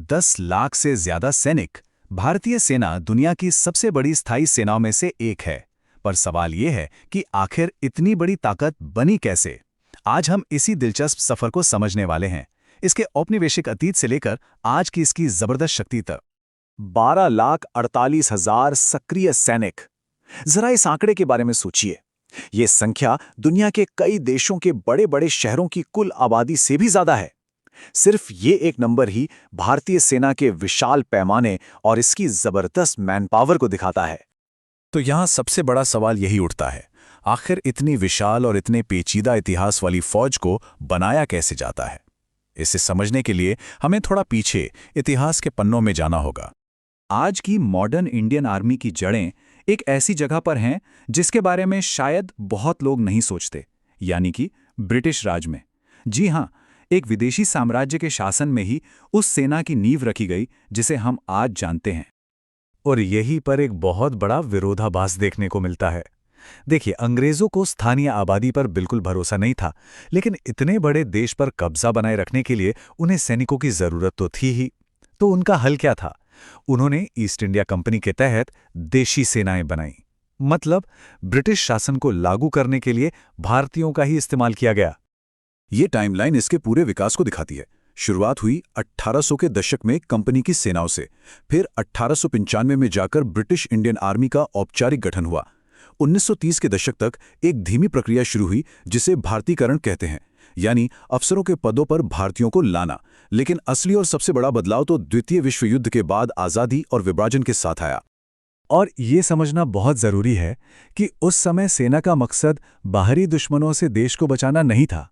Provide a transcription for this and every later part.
10 लाख से ज्यादा सैनिक। भारतीय सेना दुनिया की सबसे बड़ी स्थायी सेनाओं में से एक है। पर सवाल ये है कि आखिर इतनी बड़ी ताकत बनी कैसे? आज हम इसी दिलचस्प सफर को समझने वाले हैं, इसके औपनिवेशिक अतीत से लेकर आज की इसकी जबरदस्त शक्ति तक। 12,48,000 सक्रिय सैनिक। जरा इस आंकड़े के बारे में सोचिए। ये संख्या दुनिया के कई देशों के बड़े बड़े शहरों की कुल आबादी से भी ज्यादा है। सिर्फ ये एक नंबर ही भारतीय सेना के विशाल पैमाने और इसकी जबरदस्त मैनपावर को दिखाता है। तो यहाँ सबसे बड़ा सवाल यही उठता है, आखिर इतनी विशाल और इतने पेचीदा इतिहास वाली फौज को बनाया कैसे जाता है? इसे समझने के लिए हमें थोड़ा पीछे इतिहास के पन्नों में जाना होगा। आज की मॉडर्न इंडियन आर्मी की जड़ें एक ऐसी जगह पर हैं जिसके बारे में शायद बहुत लोग नहीं सोचते, यानी कि ब्रिटिश राज में। जी हाँ, एक विदेशी साम्राज्य के शासन में ही उस सेना की नींव रखी गई जिसे हम आज जानते हैं। और यहीं पर एक बहुत बड़ा विरोधाभास देखने को मिलता है। देखिए, अंग्रेजों को स्थानीय आबादी पर बिल्कुल भरोसा नहीं था, लेकिन इतने बड़े देश पर कब्जा बनाए रखने के लिए उन्हें सैनिकों की जरूरत तो थी ही। तो उनका हल क्या था? उन्होंने ईस्ट इंडिया कंपनी के तहत देशी सेनाएं बनाई। मतलब ब्रिटिश शासन को लागू करने के लिए भारतीयों का ही इस्तेमाल किया गया। ये टाइमलाइन इसके पूरे विकास को दिखाती है। शुरुआत हुई 1800 के दशक में कंपनी की सेनाओं से, फिर 1895 में जाकर ब्रिटिश इंडियन आर्मी का औपचारिक गठन हुआ। 1930 के दशक तक एक धीमी प्रक्रिया शुरू हुई जिसे भारतीकरण कहते हैं, यानी अफसरों के पदों पर भारतीयों को लाना। लेकिन असली और सबसे बड़ा बदलाव तो द्वितीय विश्व युद्ध के बाद आज़ादी और विभाजन के साथ आया। और ये समझना बहुत ज़रूरी है कि उस समय सेना का मकसद बाहरी दुश्मनों से देश को बचाना नहीं था।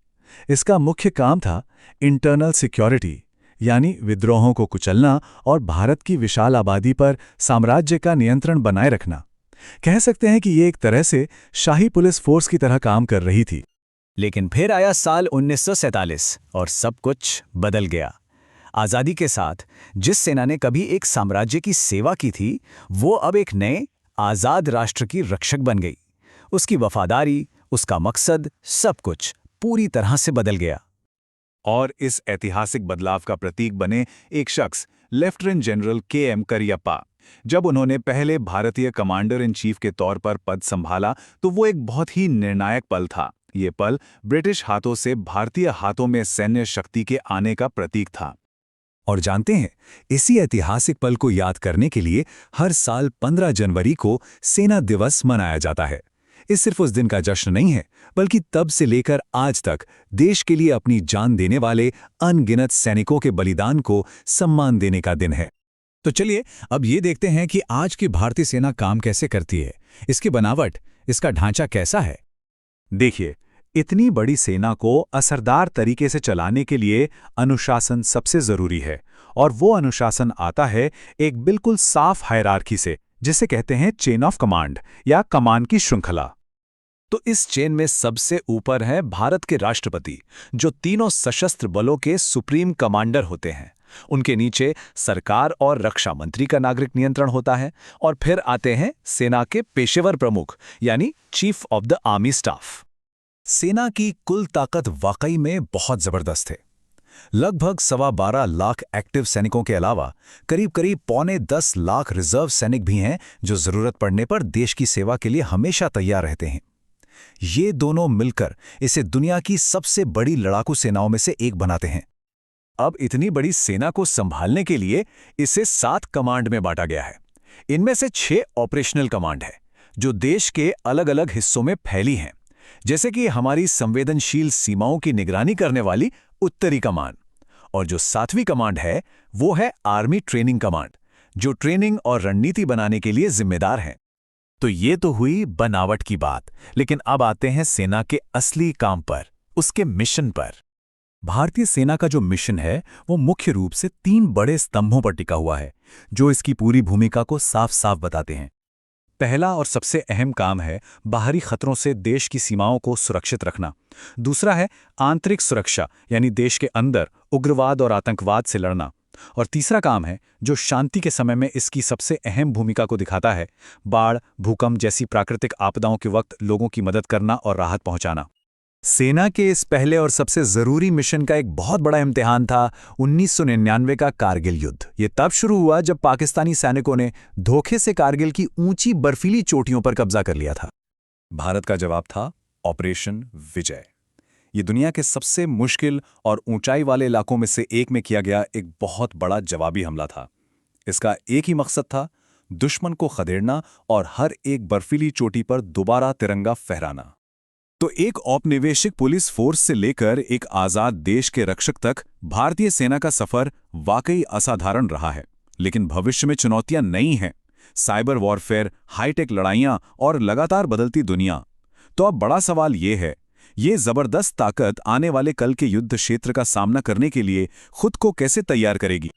इसका मुख्य काम था इंटरनल सिक्योरिटी, यानी विद्रोहों को कुचलना और भारत की विशाल आबादी पर साम्राज्य का नियंत्रण बनाए रखना। कह सकते हैं कि ये एक तरह से शाही पुलिस फोर्स की तरह काम कर रही थी। लेकिन फिर आया साल 1947 और सब कुछ बदल गया। आज़ादी के साथ जिस सेना ने कभी एक साम्राज्य की सेवा की थी, वो अब एक नए आज़ाद राष्ट्र की रक्षक बन गई। उसकी वफादारी, उसका मकसद, सब कुछ पूरी तरह से बदल गया। और इस ऐतिहासिक बदलाव का प्रतीक बने एक शख्स, लेफ्टिनेंट जनरल के.एम. करियप्पा। जब उन्होंने पहले भारतीय कमांडर इन चीफ के तौर पर पद संभाला तो वो एक बहुत ही निर्णायक पल था। ये पल ब्रिटिश हाथों से भारतीय हाथों में सैन्य शक्ति के आने का प्रतीक था। और जानते हैं, इसी ऐतिहासिक पल को याद करने के लिए हर साल 15 जनवरी को सेना दिवस मनाया जाता है। इस सिर्फ उस दिन का जश्न नहीं है, बल्कि तब से लेकर आज तक देश के लिए अपनी जान देने वाले अनगिनत सैनिकों के बलिदान को सम्मान देने का दिन है। तो चलिए अब ये देखते हैं कि आज की भारतीय सेना काम कैसे करती है, इसकी बनावट, इसका ढांचा कैसा है। देखिए, इतनी बड़ी सेना को असरदार तरीके से चलाने के लिए अनुशासन सबसे जरूरी है। और वो अनुशासन आता है एक बिल्कुल साफ हायरार्की से, जिसे कहते हैं चेन ऑफ कमांड या कमान की श्रृंखला। तो इस चेन में सबसे ऊपर है भारत के राष्ट्रपति, जो तीनों सशस्त्र बलों के सुप्रीम कमांडर होते हैं। उनके नीचे सरकार और रक्षा मंत्री का नागरिक नियंत्रण होता है। और फिर आते हैं सेना के पेशेवर प्रमुख, यानी chief of the army staff. सेना की कुल ताकत वाकई में बहुत जबरदस्त है। लगभग 12.25 लाख एक्टिव सैनिकों के अलावा करीब करीब 9.25 लाख रिजर्व सैनिक भी हैं, जो जरूरत पड़ने पर देश की सेवा के लिए हमेशा तैयार रहते हैं। ये दोनों मिलकर इसे दुनिया की सबसे बड़ी लड़ाकू सेनाओं में से एक बनाते हैं। अब इतनी बड़ी सेना को संभालने के लिए इसे 7 कमांड में बांटा गया है। इनमें से 6 ऑपरेशनल कमांड है, जो देश के अलग अलग हिस्सों में फैली हैं, जैसे कि हमारी संवेदनशील सीमाओं की निगरानी करने वाली उत्तरी कमांड। और जो 7वीं कमांड है, वो है आर्मी ट्रेनिंग कमांड, जो ट्रेनिंग और रणनीति बनाने के लिए जिम्मेदार है। तो ये तो हुई बनावट की बात, लेकिन अब आते हैं सेना के असली काम पर, उसके मिशन पर। भारतीय सेना का जो मिशन है, वो मुख्य रूप से 3 बड़े स्तंभों पर टिका हुआ है, जो इसकी पूरी भूमिका को साफ साफ बताते हैं। पहला और सबसे अहम काम है बाहरी खतरों से देश की सीमाओं को सुरक्षित रखना। दूसरा है आंतरिक सुरक्षा, यानी देश के अंदर उग्रवाद और आतंकवाद से लड़ना। और तीसरा काम है, जो शांति के समय में इसकी सबसे अहम भूमिका को दिखाता है, बाढ़, भूकंप जैसी प्राकृतिक आपदाओं के वक्त लोगों की मदद करना और राहत पहुंचाना। सेना के इस पहले और सबसे जरूरी मिशन का एक बहुत बड़ा इम्तिहान था 1999 का कारगिल युद्ध। ये तब शुरू हुआ जब पाकिस्तानी सैनिकों ने धोखे से कारगिल की ऊंची बर्फीली चोटियों पर कब्जा कर लिया था। भारत का जवाब था ऑपरेशन विजय। ये दुनिया के सबसे मुश्किल और ऊंचाई वाले इलाकों में से एक में किया गया एक बहुत बड़ा जवाबी हमला था। इसका एक ही मकसद था, दुश्मन को खदेड़ना और हर एक बर्फीली चोटी पर दोबारा तिरंगा फहराना। तो एक औपनिवेशिक पुलिस फोर्स से लेकर एक आजाद देश के रक्षक तक भारतीय सेना का सफर वाकई असाधारण रहा है। लेकिन भविष्य में चुनौतियां नई हैं, साइबर वॉरफेयर, हाईटेक लड़ाइयां और लगातार बदलती दुनिया। तो अब बड़ा सवाल ये है, ये जबरदस्त ताकत आने वाले कल के युद्ध क्षेत्र का सामना करने के लिए खुद को कैसे तैयार करेगी?